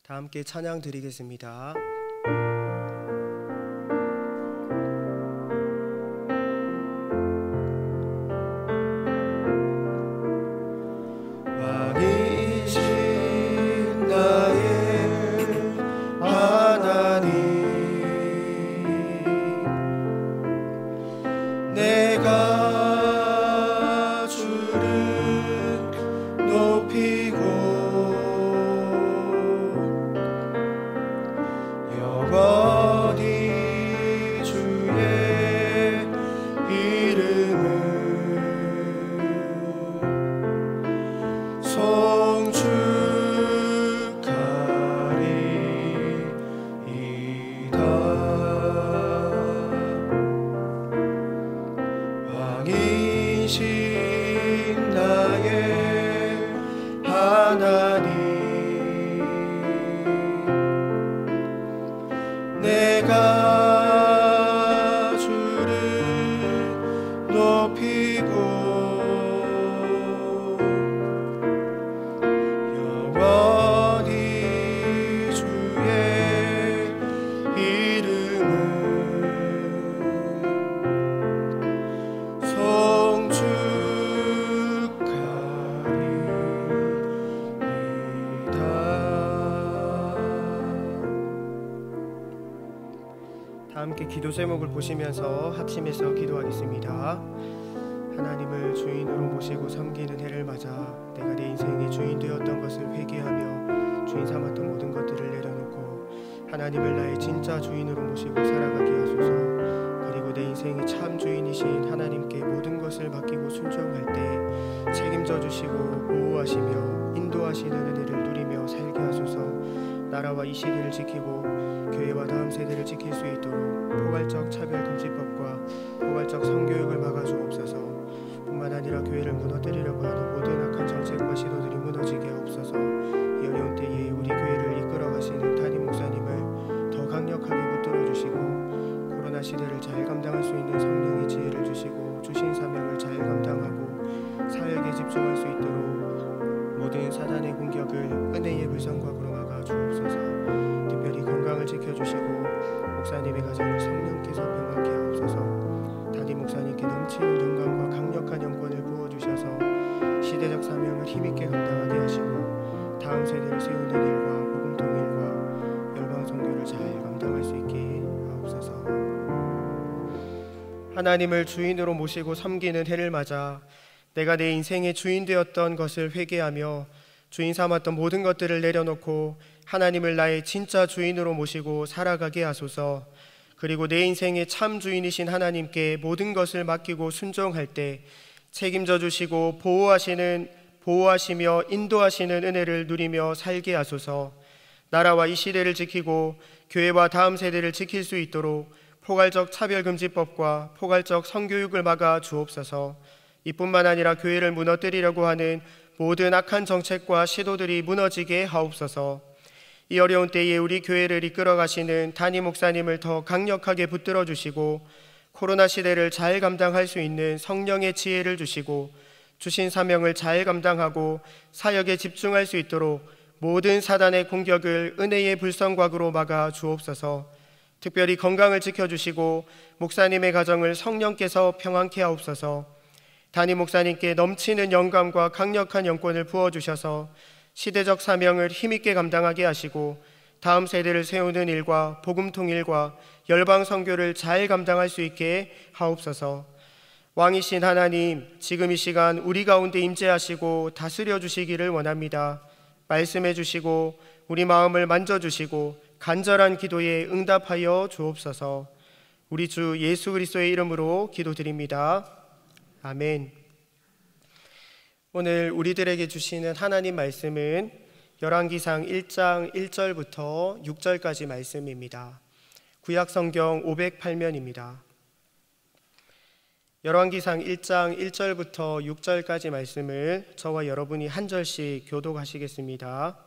다 함께 찬양 드리겠습니다. 왕이신 나의 하나님, 내가 주를 높이고 영원히 주의 이름을 송축하리이다. 왕이신 나의 하나님, 내가 주를 높이고 영원히 주의 이름을 송축하리이다. 다 함께 기도 제목을 보시면서 합심해서 기도하겠습니다. 하나님을 주인으로 모시고 섬기는 해를 맞아 내가 내 인생의 주인 되었던 것을 회개하며 주인 삼았던 모든 것들을 내려놓고 하나님을 나의 진짜 주인으로 모시고 살아가게 하소서. 그리고 내 인생의 참 주인이신 하나님께 모든 것을 맡기고 순종할 때 책임져 주시고 보호하시며 인도하시는 은혜를 누리며 살게 하소서. 나라와 이 시대를 지키고 교회와 다음 세대를 지킬 수 있도록 포괄적 차별금지법과 포괄적 성교육을 막아주옵소서. 뿐만 아니라 교회를 무너뜨리려고 하는 모든 악한 정책과 시도들이 무너지게 하옵소서. 이 어려운 때에 우리 교회를 이끌어가시는 담임 목사님을 더 강력하게 붙들어 주시고 코로나 시대를 잘 감당할 수 있는 성령의 지혜를 주시고 주신 사명을 잘 감당하고 사역에 집중할 수 있도록 모든 사단의 공격을 은혜의 불성곽으로 막아 주옵소서. 특별히 건강을 지켜주시고 목사님의 가정을 성령께서 평안케 하옵소서. 담임 목사님께 넘치는 영광과 강력한 영권을 부어주셔서 시대적 사명을 힘있게 감당하게 하시고 다음 세대를 세우는 일과 복음 통일과 열방 선교를 잘 감당할 수 있게 하옵소서. 하나님을 주인으로 모시고 섬기는 해를 맞아 내가 내 인생의 주인 되었던 것을 회개하며 주인 삼았던 모든 것들을 내려놓고 하나님을 나의 진짜 주인으로 모시고 살아가게 하소서. 그리고 내 인생의 참 주인이신 하나님께 모든 것을 맡기고 순종할 때 책임져 주시고 보호하시며 인도하시는 은혜를 누리며 살게 하소서. 나라와 이 시대를 지키고 교회와 다음 세대를 지킬 수 있도록 포괄적 차별금지법과 포괄적 성교육을 막아 주옵소서. 이뿐만 아니라 교회를 무너뜨리려고 하는 모든 악한 정책과 시도들이 무너지게 하옵소서. 이 어려운 때에 우리 교회를 이끌어 가시는 담임 목사님을 더 강력하게 붙들어 주시고 코로나 시대를 잘 감당할 수 있는 성령의 지혜를 주시고 주신 사명을 잘 감당하고 사역에 집중할 수 있도록 모든 사단의 공격을 은혜의 불성곽으로 막아 주옵소서. 특별히 건강을 지켜주시고 목사님의 가정을 성령께서 평안케 하옵소서. 담임 목사님께 넘치는 영감과 강력한 영권을 부어주셔서 시대적 사명을 힘있게 감당하게 하시고 다음 세대를 세우는 일과 복음 통일과 열방 선교를 잘 감당할 수 있게 하옵소서. 왕이신 하나님, 지금 이 시간 우리 가운데 임재하시고 다스려 주시기를 원합니다. 말씀해 주시고 우리 마음을 만져주시고 간절한 기도에 응답하여 주옵소서. 우리 주 예수 그리스도의 이름으로 기도드립니다. 아멘. 오늘 우리들에게 주시는 하나님 말씀은 열왕기상 1장 1절부터 6절까지 말씀입니다. 구약성경 508면입니다. 열왕기상 1장 1절부터 6절까지 말씀을 저와 여러분이 한 절씩 교독하시겠습니다.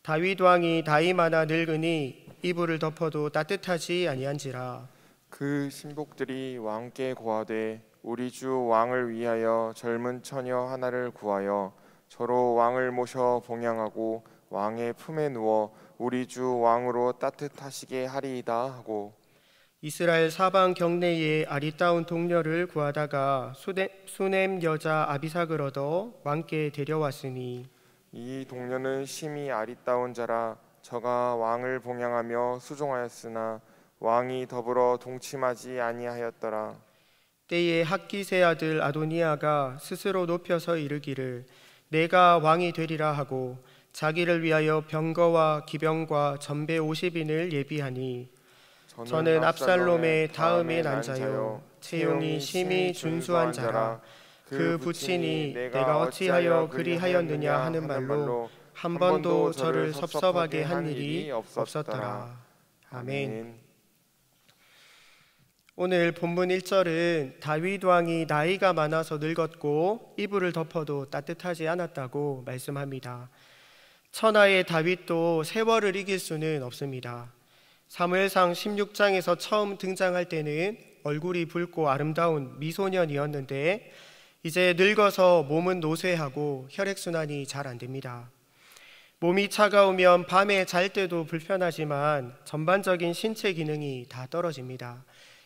다윗 왕이 나이 많아 늙으니 이불을 덮어도 따뜻하지 아니한지라. 그 신복들이 왕께 고하되 우리 주 왕을 위하여 젊은 처녀 하나를 구하여 저로 왕을 모셔 봉양하고 왕의 품에 누워 우리 주 왕으로 따뜻하시게 하리이다 하고 이스라엘 사방 경내에 아리따운 동료를 구하다가 수넴 여자 아비삭을 얻어 왕께 데려왔으니 이 동료는 심히 아리따운 자라 저가 왕을 봉양하며 수종하였으나 왕이 더불어 동침하지 아니하였더라. 때에 학기세 아들 아도니아가 스스로 높여서 이르기를 내가 왕이 되리라 하고 자기를 위하여 병거와 기병과 전배 50인을 예비하니 저는 압살롬의 다음에 난 자요 채용이 심히 준수한 자라 그 부친이 내가 어찌하여 그리하였느냐 하는 말로 한 번도 저를 섭섭하게 한 일이 없었더라. 아멘. 오늘 본문 1절은 다윗 왕이 나이가 많아서 늙었고 이불을 덮어도 따뜻하지 않았다고 말씀합니다. 천하의 다윗도 세월을 이길 수는 없습니다. 사무엘상 16장에서 처음 등장할 때는 얼굴이 붉고 아름다운 미소년이었는데 이제 늙어서 몸은 노쇠하고 혈액순환이 잘 안 됩니다. 몸이 차가우면 밤에 잘 때도 불편하지만 전반적인 신체 기능이 다 떨어집니다.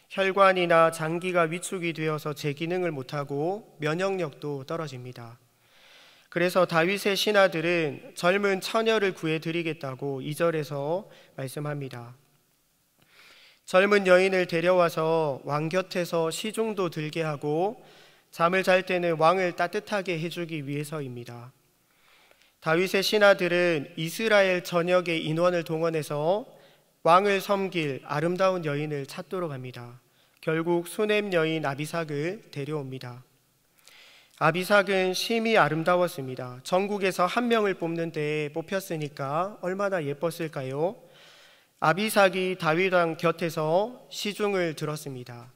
혈관이나 장기가 위축이 되어서 제 기능을 못하고 면역력도 떨어집니다. 그래서 다윗의 신하들은 젊은 처녀를 구해드리겠다고 2절에서 말씀합니다. 젊은 여인을 데려와서 왕 곁에서 시중도 들게 하고 잠을 잘 때는 왕을 따뜻하게 해주기 위해서입니다. 다윗의 신하들은 이스라엘 전역의 인원을 동원해서 왕을 섬길 아름다운 여인을 찾도록 합니다. 결국 수넴 여인 아비삭을 데려옵니다. 아비삭은 심히 아름다웠습니다. 전국에서 한 명을 뽑는데 뽑혔으니까 얼마나 예뻤을까요? 아비삭이 다윗 왕 곁에서 시중을 들었습니다.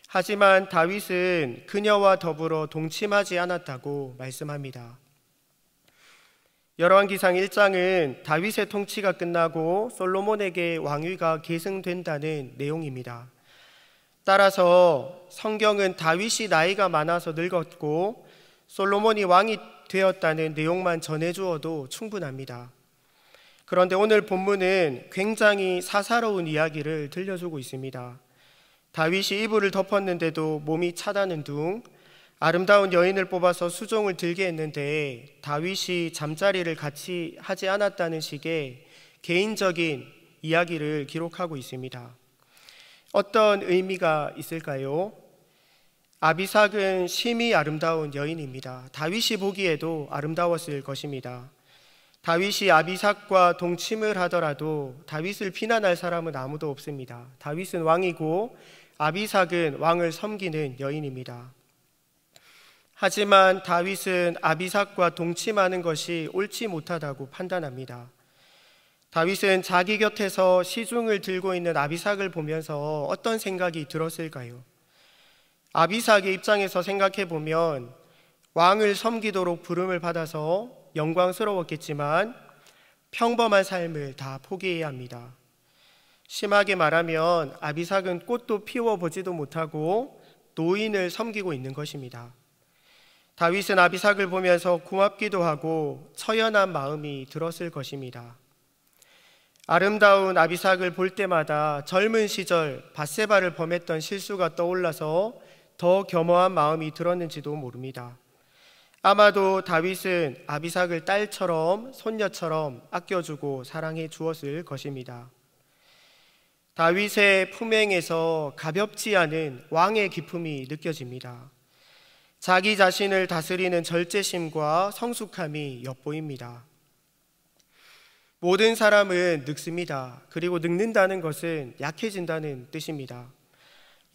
하지만 다윗은 그녀와 더불어 동침하지 않았다고 말씀합니다. 열왕기상 1장은 다윗의 통치가 끝나고 솔로몬에게 왕위가 계승된다는 내용입니다. 따라서 성경은 다윗이 나이가 많아서 늙었고 솔로몬이 왕이 되었다는 내용만 전해주어도 충분합니다. 그런데 오늘 본문은 굉장히 사사로운 이야기를 들려주고 있습니다. 다윗이 이불을 덮었는데도 몸이 차다는 둥, 아름다운 여인을 뽑아서 수종을 들게 했는데 다윗이 잠자리를 같이 하지 않았다는 식의 개인적인 이야기를 기록하고 있습니다. 어떤 의미가 있을까요? 아비삭은 심히 아름다운 여인입니다. 다윗이 보기에도 아름다웠을 것입니다. 다윗이 아비삭과 동침을 하더라도 다윗을 비난할 사람은 아무도 없습니다. 다윗은 왕이고 아비삭은 왕을 섬기는 여인입니다. 하지만 다윗은 아비삭과 동침하는 것이 옳지 못하다고 판단합니다. 다윗은 자기 곁에서 시중을 들고 있는 아비삭을 보면서 어떤 생각이 들었을까요? 아비삭의 입장에서 생각해 보면 왕을 섬기도록 부름을 받아서 영광스러웠겠지만 평범한 삶을 다 포기해야 합니다. 심하게 말하면 아비삭은 꽃도 피워보지도 못하고 노인을 섬기고 있는 것입니다. 다윗은 아비삭을 보면서 고맙기도 하고 처연한 마음이 들었을 것입니다. 아름다운 아비삭을 볼 때마다 젊은 시절 밧세바를 범했던 실수가 떠올라서 더 겸허한 마음이 들었는지도 모릅니다. 아마도 다윗은 아비삭을 딸처럼 손녀처럼 아껴주고 사랑해 주었을 것입니다. 다윗의 품행에서 가볍지 않은 왕의 기품이 느껴집니다. 자기 자신을 다스리는 절제심과 성숙함이 엿보입니다. 모든 사람은 늙습니다. 그리고 늙는다는 것은 약해진다는 뜻입니다.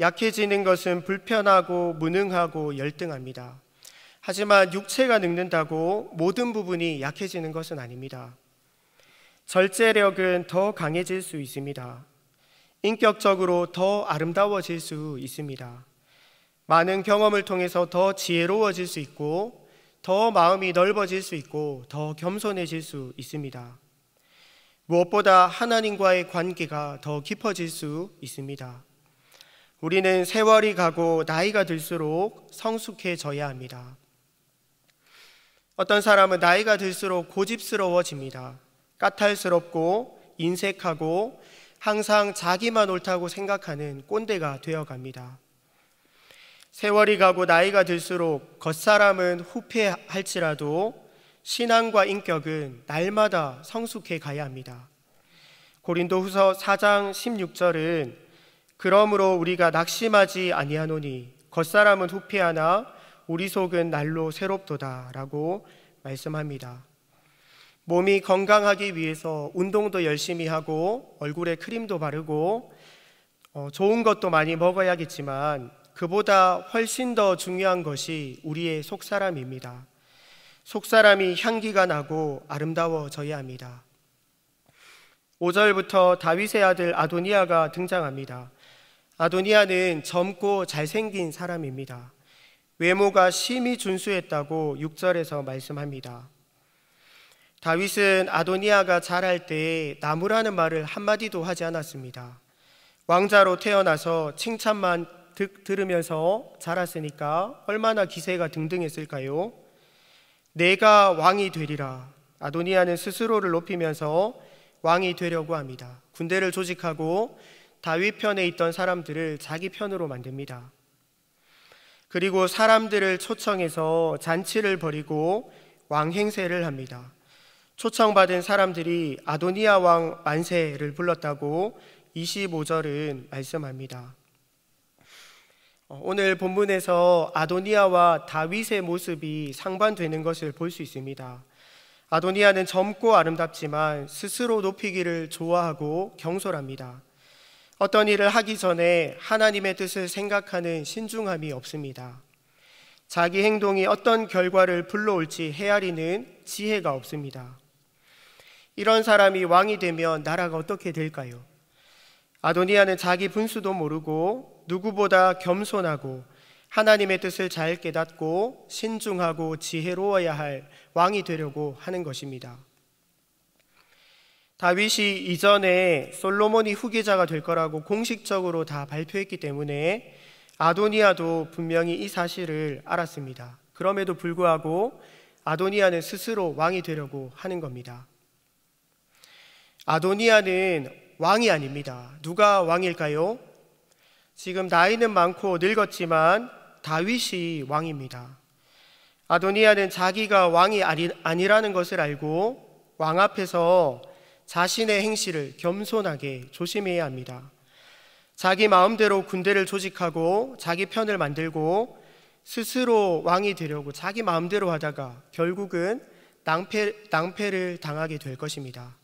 약해지는 것은 불편하고 무능하고 열등합니다. 하지만 육체가 늙는다고 모든 부분이 약해지는 것은 아닙니다. 절제력은 더 강해질 수 있습니다. 인격적으로 더 아름다워질 수 있습니다. 많은 경험을 통해서 더 지혜로워질 수 있고 더 마음이 넓어질 수 있고 더 겸손해질 수 있습니다. 무엇보다 하나님과의 관계가 더 깊어질 수 있습니다. 우리는 세월이 가고 나이가 들수록 성숙해져야 합니다. 어떤 사람은 나이가 들수록 고집스러워집니다. 까탈스럽고 인색하고 항상 자기만 옳다고 생각하는 꼰대가 되어갑니다. 세월이 가고 나이가 들수록 겉사람은 후패할지라도 신앙과 인격은 날마다 성숙해 가야 합니다. 고린도후서 4장 16절은 그러므로 우리가 낙심하지 아니하노니 겉사람은 후패하나 우리 속은 날로 새롭도다 라고 말씀합니다. 몸이 건강하기 위해서 운동도 열심히 하고 얼굴에 크림도 바르고 좋은 것도 많이 먹어야겠지만 그보다 훨씬 더 중요한 것이 우리의 속사람입니다. 속사람이 향기가 나고 아름다워져야 합니다. 5절부터 다윗의 아들 아도니아가 등장합니다. 아도니아는 젊고 잘생긴 사람입니다. 외모가 심히 준수했다고 6절에서 말씀합니다. 다윗은 아도니아가 자랄 때 나무라는 말을 한마디도 하지 않았습니다. 왕자로 태어나서 칭찬만 들으면서 자랐으니까 얼마나 기세가 등등했을까요? 내가 왕이 되리라. 아도니아는 스스로를 높이면서 왕이 되려고 합니다. 군대를 조직하고 다윗 편에 있던 사람들을 자기 편으로 만듭니다. 그리고 사람들을 초청해서 잔치를 벌이고 왕 행세를 합니다. 초청받은 사람들이 아도니아 왕 만세를 불렀다고 25절은 말씀합니다. 오늘 본문에서 아도니아와 다윗의 모습이 상반되는 것을 볼 수 있습니다. 아도니아는 젊고 아름답지만 스스로 높이기를 좋아하고 경솔합니다. 어떤 일을 하기 전에 하나님의 뜻을 생각하는 신중함이 없습니다. 자기 행동이 어떤 결과를 불러올지 헤아리는 지혜가 없습니다. 이런 사람이 왕이 되면 나라가 어떻게 될까요? 아도니아는 자기 분수도 모르고 누구보다 겸손하고 하나님의 뜻을 잘 깨닫고 신중하고 지혜로워야 할 왕이 되려고 하는 것입니다. 다윗이 이전에 솔로몬이 후계자가 될 거라고 공식적으로 다 발표했기 때문에 아도니아도 분명히 이 사실을 알았습니다. 그럼에도 불구하고 아도니아는 스스로 왕이 되려고 하는 겁니다. 아도니아는 왕이 아닙니다. 누가 왕일까요? 지금 나이는 많고 늙었지만 다윗이 왕입니다. 아도니아는 자기가 왕이 아니라는 것을 알고 왕 앞에서 자신의 행실을 겸손하게 조심해야 합니다. 자기 마음대로 군대를 조직하고 자기 편을 만들고 스스로 왕이 되려고 자기 마음대로 하다가 결국은 낭패를 당하게 될 것입니다.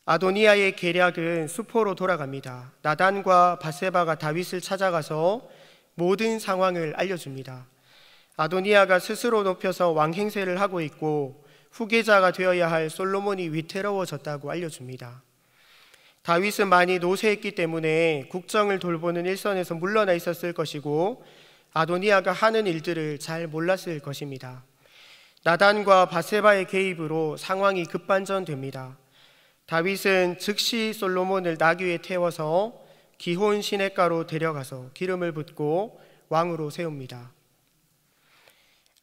아도니아의 계략은 수포로 돌아갑니다. 나단과 밧세바가 다윗을 찾아가서 모든 상황을 알려줍니다. 아도니아가 스스로 높여서 왕 행세를 하고 있고 후계자가 되어야 할 솔로몬이 위태로워졌다고 알려줍니다. 다윗은 많이 노쇠했기 때문에 국정을 돌보는 일선에서 물러나 있었을 것이고 아도니아가 하는 일들을 잘 몰랐을 것입니다. 나단과 밧세바의 개입으로 상황이 급반전됩니다. 다윗은 즉시 솔로몬을 나귀에 태워서 기혼 시냇가로 데려가서 기름을 붓고 왕으로 세웁니다.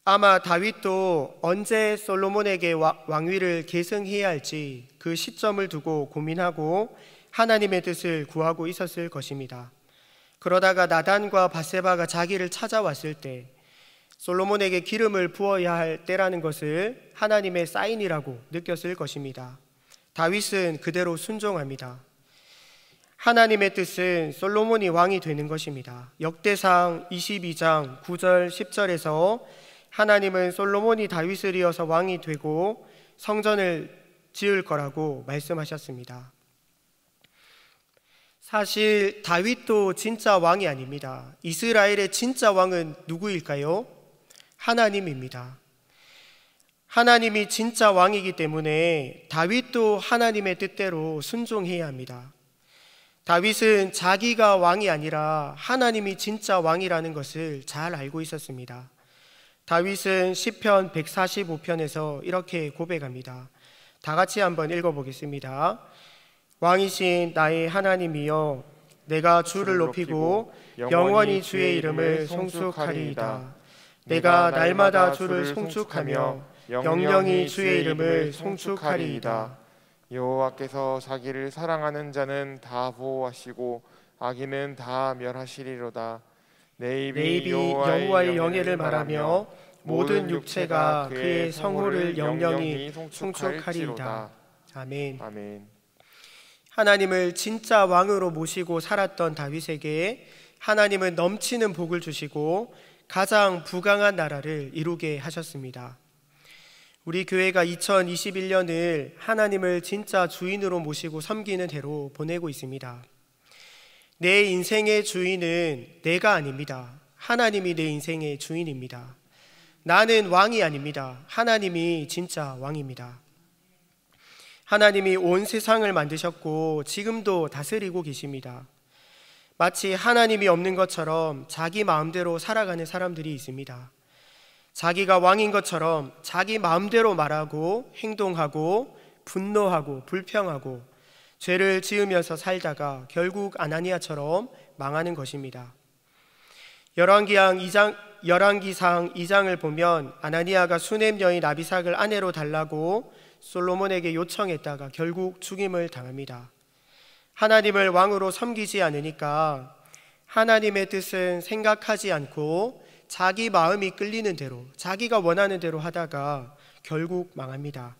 아마 다윗도 언제 솔로몬에게 왕위를 계승해야 할지 그 시점을 두고 고민하고 하나님의 뜻을 구하고 있었을 것입니다. 그러다가 나단과 밧세바가 자기를 찾아왔을 때 솔로몬에게 기름을 부어야 할 때라는 것을 하나님의 사인이라고 느꼈을 것입니다. 다윗은 그대로 순종합니다. 하나님의 뜻은 솔로몬이 왕이 되는 것입니다. 역대상 22장 9절 10절에서 하나님은 솔로몬이 다윗을 이어서 왕이 되고 성전을 지을 거라고 말씀하셨습니다. 사실 다윗도 진짜 왕이 아닙니다. 이스라엘의 진짜 왕은 누구일까요? 하나님입니다. 하나님이 진짜 왕이기 때문에 다윗도 하나님의 뜻대로 순종해야 합니다. 다윗은 자기가 왕이 아니라 하나님이 진짜 왕이라는 것을 잘 알고 있었습니다. 다윗은 시편 145편에서 이렇게 고백합니다. 다 같이 한번 읽어보겠습니다. 왕이신 나의 하나님이여, 내가 주를 높이고 영원히 주의 이름을 송축하리이다. 내가 날마다 주를 송축하며 영영이 주의 이름을 송축하리이다. 여호와께서 자기를 사랑하는 자는 다 보호하시고 악인은 다 멸하시리로다. 내 입이 여호와의 영예를 말하며 모든 육체가 그의 성호를 영영히 송축하리이다. 아멘. 아멘. 하나님을 진짜 왕으로 모시고 살았던 다윗에게 하나님은 넘치는 복을 주시고 가장 부강한 나라를 이루게 하셨습니다. 우리 교회가 2021년을 하나님을 진짜 주인으로 모시고 섬기는 해로 보내고 있습니다. 내 인생의 주인은 내가 아닙니다. 하나님이 내 인생의 주인입니다. 나는 왕이 아닙니다. 하나님이 진짜 왕입니다. 하나님이 온 세상을 만드셨고 지금도 다스리고 계십니다. 마치 하나님이 없는 것처럼 자기 마음대로 살아가는 사람들이 있습니다. 자기가 왕인 것처럼 자기 마음대로 말하고 행동하고 분노하고 불평하고 죄를 지으면서 살다가 결국 아나니아처럼 망하는 것입니다. 열왕기상 2장을 보면 아나니아가 수넴 여인 아비삭을 아내로 달라고 솔로몬에게 요청했다가 결국 죽임을 당합니다. 하나님을 왕으로 섬기지 않으니까 하나님의 뜻은 생각하지 않고 자기 마음이 끌리는 대로, 자기가 원하는 대로 하다가 결국 망합니다.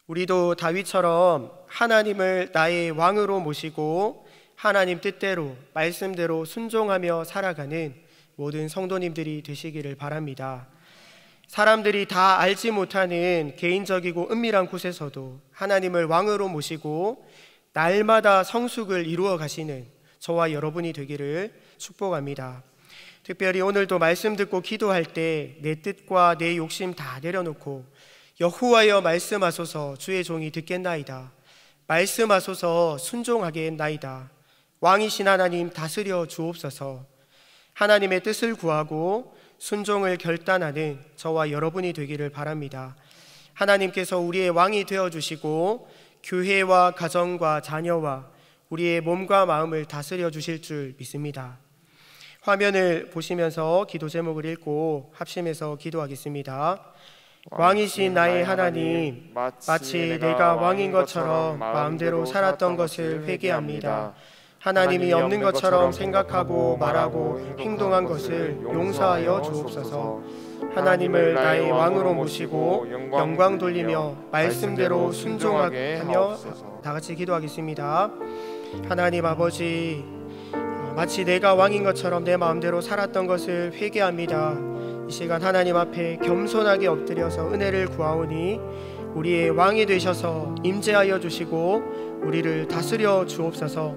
우리도 다윗처럼 하나님을 나의 왕으로 모시고 하나님 뜻대로, 말씀대로 순종하며 살아가는 모든 성도님들이 되시기를 바랍니다. 사람들이 다 알지 못하는 개인적이고 은밀한 곳에서도 하나님을 왕으로 모시고 날마다 성숙을 이루어 가시는 저와 여러분이 되기를 축복합니다. 특별히 오늘도 말씀 듣고 기도할 때 내 뜻과 내 욕심 다 내려놓고 여호와여 말씀하소서, 주의 종이 듣겠나이다. 말씀하소서, 순종하겠나이다. 왕이신 하나님 다스려 주옵소서. 하나님의 뜻을 구하고 순종을 결단하는 저와 여러분이 되기를 바랍니다. 하나님께서 우리의 왕이 되어주시고 교회와 가정과 자녀와 우리의 몸과 마음을 다스려 주실 줄 믿습니다. 화면을 보시면서 기도 제목을 읽고 합심해서 기도하겠습니다. 왕이신 나의 하나님, 마치 내가 왕인 것처럼 마음대로 살았던 것을 회개합니다. 하나님이 없는 것처럼 생각하고 말하고 행동한 것을 용서하여 주옵소서. 하나님을 나의 왕으로 모시고 영광 돌리며 말씀대로 순종하게 하며 다 같이 기도하겠습니다. 하나님 아버지, 마치 내가 왕인 것처럼 내 마음대로 살았던 것을 회개합니다. 이 시간 하나님 앞에 겸손하게 엎드려서 은혜를 구하오니 우리의 왕이 되셔서 임재하여 주시고 우리를 다스려 주옵소서.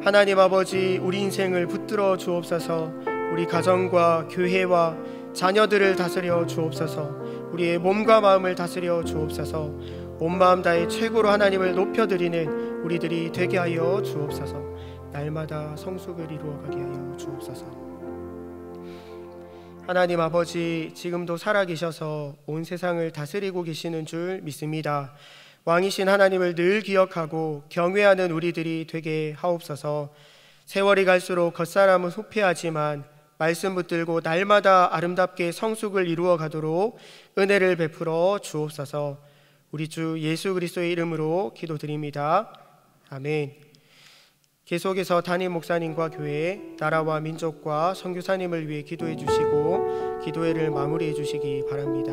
하나님 아버지, 우리 인생을 붙들어 주옵소서. 우리 가정과 교회와 자녀들을 다스려 주옵소서. 우리의 몸과 마음을 다스려 주옵소서. 온 마음 다해 최고로 하나님을 높여드리는 우리들이 되게 하여 주옵소서. 날마다 성숙을 이루어가게 하여 주옵소서. 하나님 아버지, 지금도 살아계셔서 온 세상을 다스리고 계시는 줄 믿습니다. 왕이신 하나님을 늘 기억하고 경외하는 우리들이 되게 하옵소서. 세월이 갈수록 겉사람은 후패하지만 말씀 붙들고 날마다 아름답게 성숙을 이루어 가도록 은혜를 베풀어 주옵소서. 우리 주 예수 그리스도의 이름으로 기도드립니다. 아멘. 계속해서 담임 목사님과 교회, 나라와 민족과 선교사님을 위해 기도해 주시고 기도회를 마무리해 주시기 바랍니다.